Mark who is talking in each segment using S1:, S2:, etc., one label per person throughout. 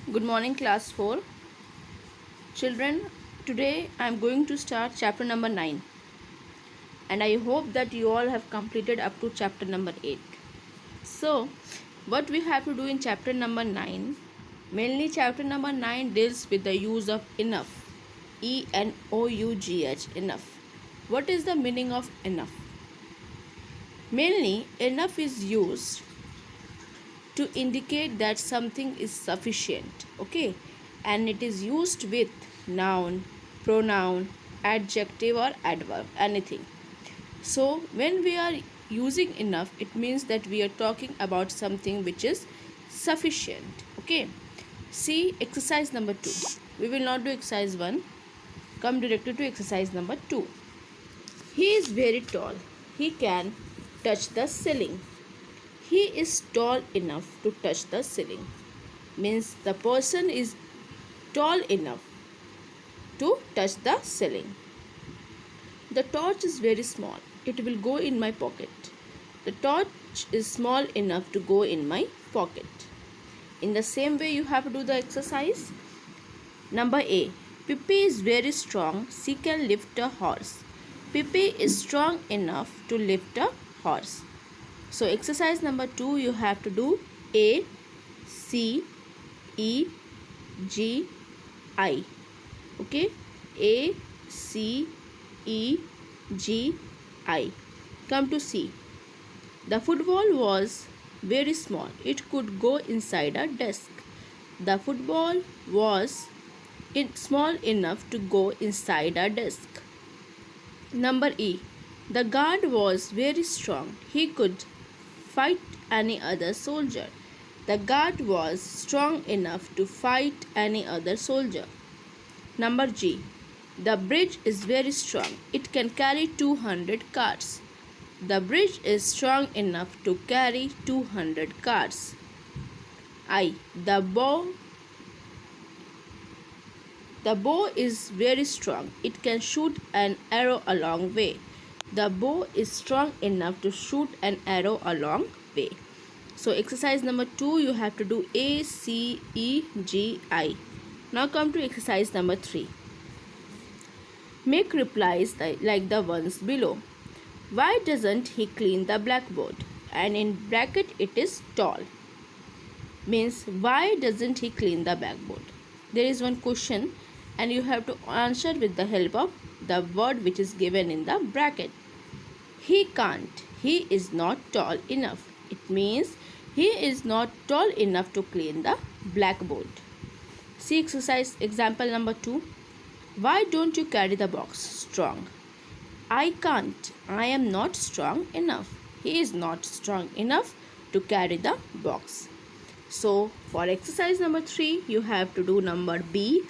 S1: Good morning, class 4. Children, today I am going to start chapter number 9, and I hope that you all have completed up to chapter number 8. So, what we have to do in chapter number 9, mainly chapter number 9 deals with the use of enough. ENOUGH, enough. What is the meaning of enough? Mainly, enough is used to indicate that something is sufficient, okay, and it is used with noun, pronoun, adjective or adverb, anything. So when we are using enough, it means that we are talking about something which is sufficient, okay. See exercise number 2. We will not do exercise 1. Come directly to exercise number 2. He is very tall. He can touch the ceiling. He is tall enough to touch the ceiling. Means the person is tall enough to touch the ceiling. The torch is very small. It will go in my pocket. The torch is small enough to go in my pocket. In the same way, you have to do the exercise. Number A. Pippi is very strong. She can lift a horse. Pippi is strong enough to lift a horse. So exercise number 2, you have to do A, C, E, G, I. Okay, A, C, E, G, I. Come to C. The football was very small. It could go inside a desk. The football was small enough to go inside a desk. Number E. The guard was very strong. He could fight any other soldier. The guard was strong enough to fight any other soldier. Number G. The bridge is very strong. It can carry 200 cars. The bridge is strong enough to carry 200 cars. I. The bow is very strong. It can shoot an arrow a long way. The bow is strong enough to shoot an arrow a long way. So exercise number 2, you have to do A, C, E, G, I. Now come to exercise number 3. Make replies like the ones below. Why doesn't he clean the blackboard? And in bracket it is tall. Means why doesn't he clean the blackboard? There is one question and you have to answer with the help of the word which is given in the bracket. He can't. He is not tall enough. It means he is not tall enough to clean the blackboard. See exercise example number 2. Why don't you carry the box strong? I can't. I am not strong enough. He is not strong enough to carry the box. So for exercise number 3, you have to do number B,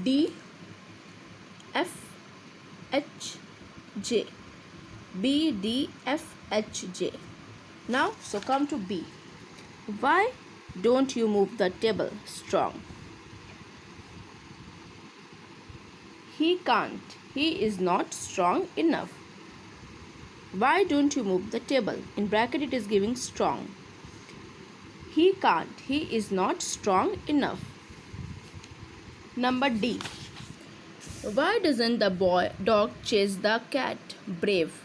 S1: D, F, H, J. B, D, F, H, J. Now, so come to B. Why don't you move the table strong? He can't. He is not strong enough. Why don't you move the table? In bracket it is giving strong. He can't. He is not strong enough. Number D. Why doesn't the dog chase the cat? Brave.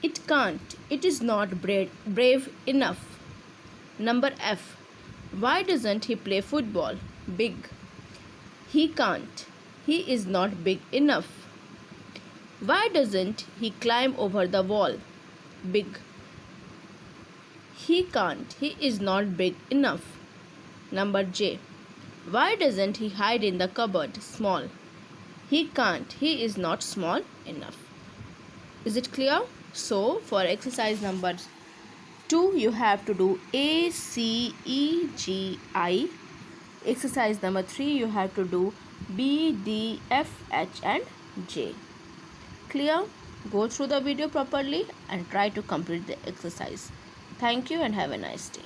S1: It can't. It is not brave enough. Number F. Why doesn't he play football? Big. He can't. He is not big enough. Why doesn't he climb over the wall? Big. He can't. He is not big enough. Number J. Why doesn't he hide in the cupboard? Small. He can't. He is not small enough. Is it clear? So for exercise number 2, you have to do A, C, E, G, I. Exercise number 3, you have to do B, D, F, H and J. Clear? Go through the video properly and try to complete the exercise. Thank you and have a nice day.